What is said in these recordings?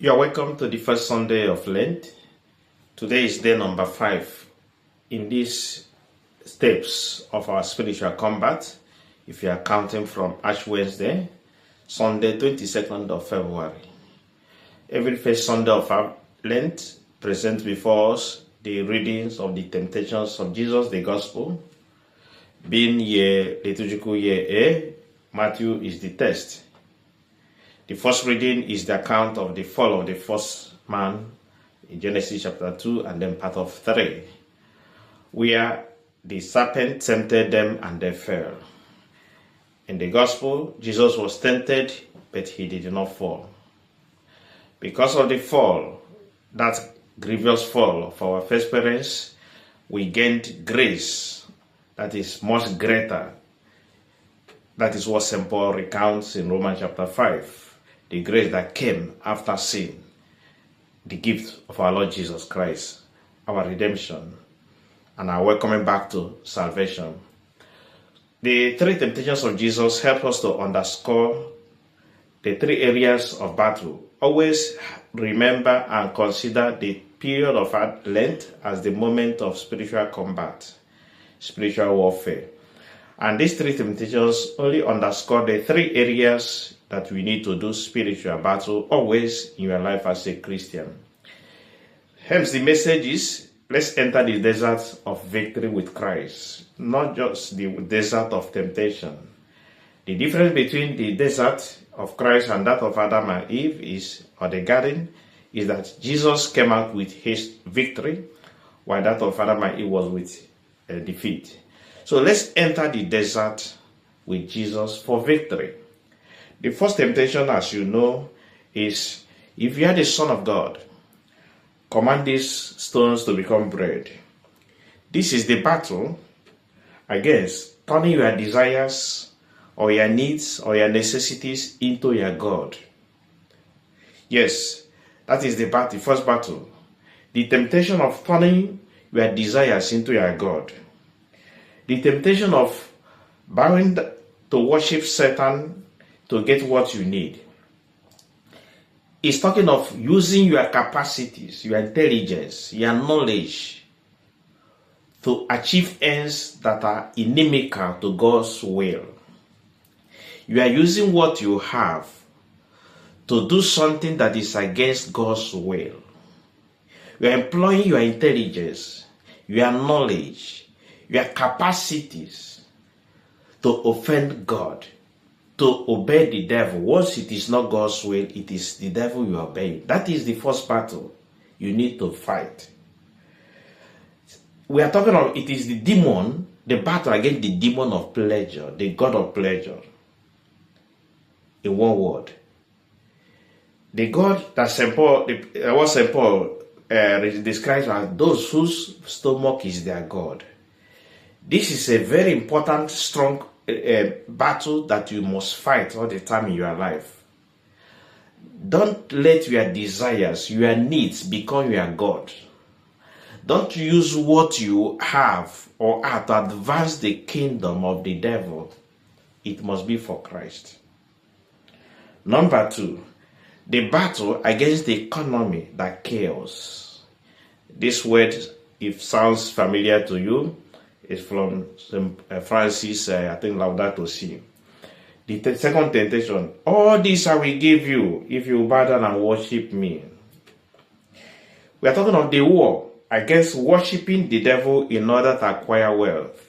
You are welcome to the first Sunday of Lent. Today is day number 5 in these steps of our spiritual combat. If you are counting from Ash Wednesday, Sunday 22nd of February. Every first Sunday of Lent presents before us the readings of the temptations of Jesus, the Gospel. Being year liturgical year A, Matthew is the text. The first reading is the account of the fall of the first man in Genesis chapter 2 and then part of 3, where the serpent tempted them and they fell. In the Gospel, Jesus was tempted, but he did not fall. Because of the fall, that grievous fall of our first parents, we gained grace that is much greater. That is what St. Paul recounts in Romans chapter 5. The grace that came after sin, the gift of our Lord Jesus Christ, our redemption, and our welcoming back to salvation. The 3 temptations of Jesus help us to underscore the 3 areas of battle. Always remember and consider the period of Lent as the moment of spiritual combat, spiritual warfare. And these 3 temptations only underscore the 3 areas that we need to do spiritual battle always in your life as a Christian. Hence the message is, let's enter the desert of victory with Christ, not just the desert of temptation. The difference between the desert of Christ and that of Adam and Eve is, or the garden, is that Jesus came out with his victory, while that of Adam and Eve was with defeat. So let's enter the desert with Jesus for victory. The first temptation, as you know, is, if you are the Son of God, command these stones to become bread. This is the battle against turning your desires or your needs or your necessities into your God. Yes, that is the battle, the first battle. The temptation of turning your desires into your God. The temptation of bowing to worship Satan to get what you need. It's talking of using your capacities, your intelligence, your knowledge to achieve ends that are inimical to God's will. You are using what you have to do something that is against God's will. You are employing your intelligence, your knowledge, your capacities to offend God, to obey the devil. Once it is not God's will, it is the devil you obey. That is the first battle you need to fight. We are talking of, it is the demon, the battle against the demon of pleasure, the god of pleasure. In one word, the god that St. Paul, what St. Paul describes as those whose stomach is their god. This is a very important, strong battle that you must fight all the time in your life. Don't let your desires, your needs become your God. Don't use what you have or are to advance the kingdom of the devil. It must be for Christ. Number 2, the battle against the economy that chaos. This word, if sounds familiar to you, is from St. Francis, I think, Laudato Si. The second temptation, all this I will give you if you bow down and worship me. We are talking of the war against worshiping the devil in order to acquire wealth.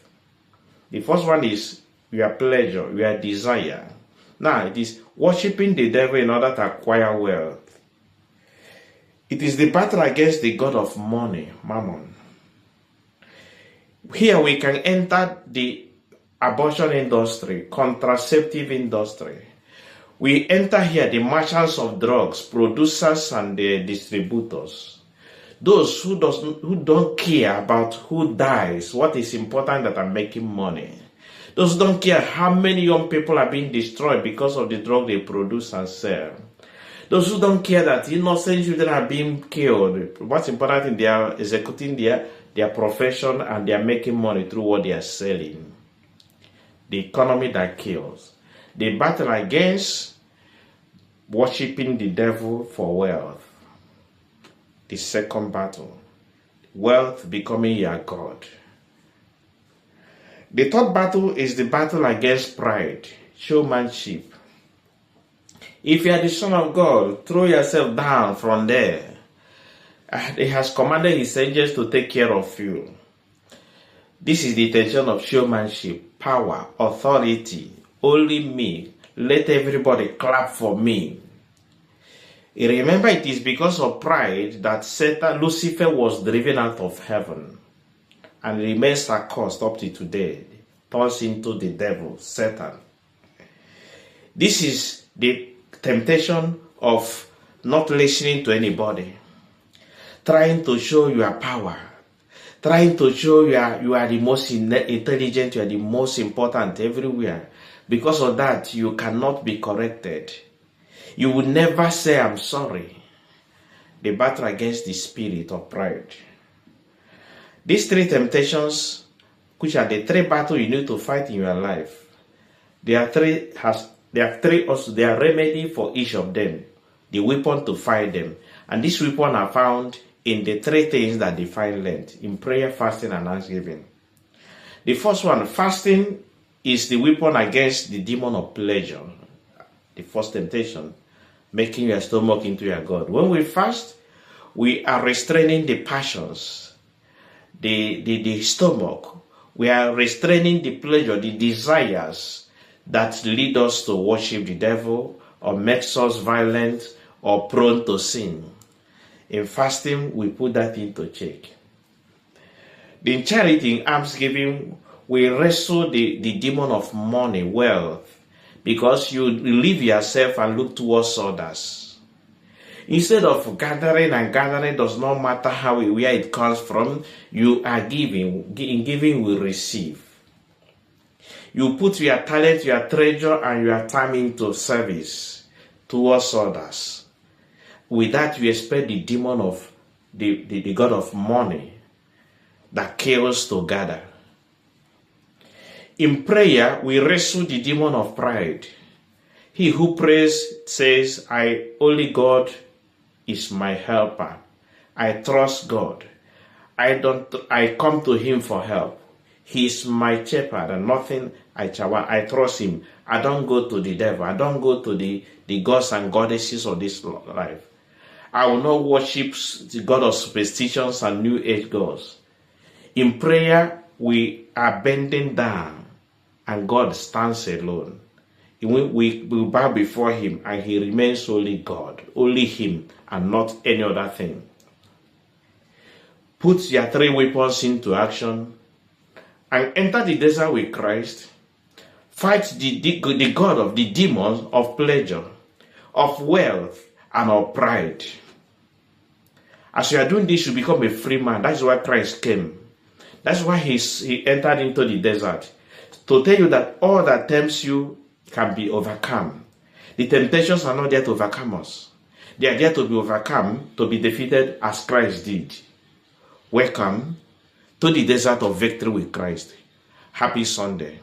The first one is your pleasure, your desire. Now it is worshiping the devil in order to acquire wealth. It is the battle against the god of money, Mammon. Here we can enter the abortion industry, contraceptive industry. We enter here the merchants of drugs, producers and the distributors. Those who don't care about who dies, what is important that are making money. Those who don't care how many young people are being destroyed because of the drug they produce and sell. Those who don't care that innocent children are being killed. What's important is they are executing their profession and they are making money through what they are selling. The economy that kills. The battle against Worshipping the devil for wealth. The second battle. Wealth becoming your God. The third battle is the battle against pride, showmanship. If you are the Son of God, throw yourself down from there. He has commanded his angels to take care of you. This is the intention of showmanship, power, authority. Only me. Let everybody clap for me. Remember, it is because of pride that Lucifer was driven out of heaven and remains accursed up to today, turns into the devil, Satan. This is the temptation of not listening to anybody, trying to show your power, trying to show you are the most intelligent, you are the most important everywhere. Because of that, you cannot be corrected. You will never say, I'm sorry. The battle against the spirit of pride. These three temptations, which are the three battles you need to fight in your life, there are remedy for each of them, the weapon to fight them. And these weapons are found in the three things that define Lent, in prayer, fasting, and thanksgiving. The first one, fasting, is the weapon against the demon of pleasure. The first temptation, making your stomach into your God. When we fast, we are restraining the passions, the stomach. We are restraining the pleasure, the desires that lead us to worship the devil or makes us violent or prone to sin. In fasting, we put that into check. In charity, in almsgiving, we wrestle the demon of money, wealth, because you leave yourself and look towards others. Instead of gathering does not matter where it comes from, you are giving. In giving, we receive. You put your talent, your treasure, and your time into service towards others. With that, you expect the demon of the god of money that kills to gather. In prayer, we wrestle the demon of pride. He who prays says, only God is my helper. I trust God. I come to him for help. He is my shepherd and nothing I trust him. I don't go to the devil. I don't go to the gods and goddesses of this life. I will not worship the god of superstitions and new age gods. In prayer, we are bending down and God stands alone. We bow before him and he remains only God, only him and not any other thing. Put your three weapons into action and enter the desert with Christ. Fight the god of the demons of pleasure, of wealth, and of pride. As you are doing this, you become a free man. That's why Christ came. That's why he entered into the desert. To tell you that all that tempts you can be overcome. The temptations are not there to overcome us. They are there to be overcome, to be defeated as Christ did. Welcome to the desert of victory with Christ. Happy Sunday.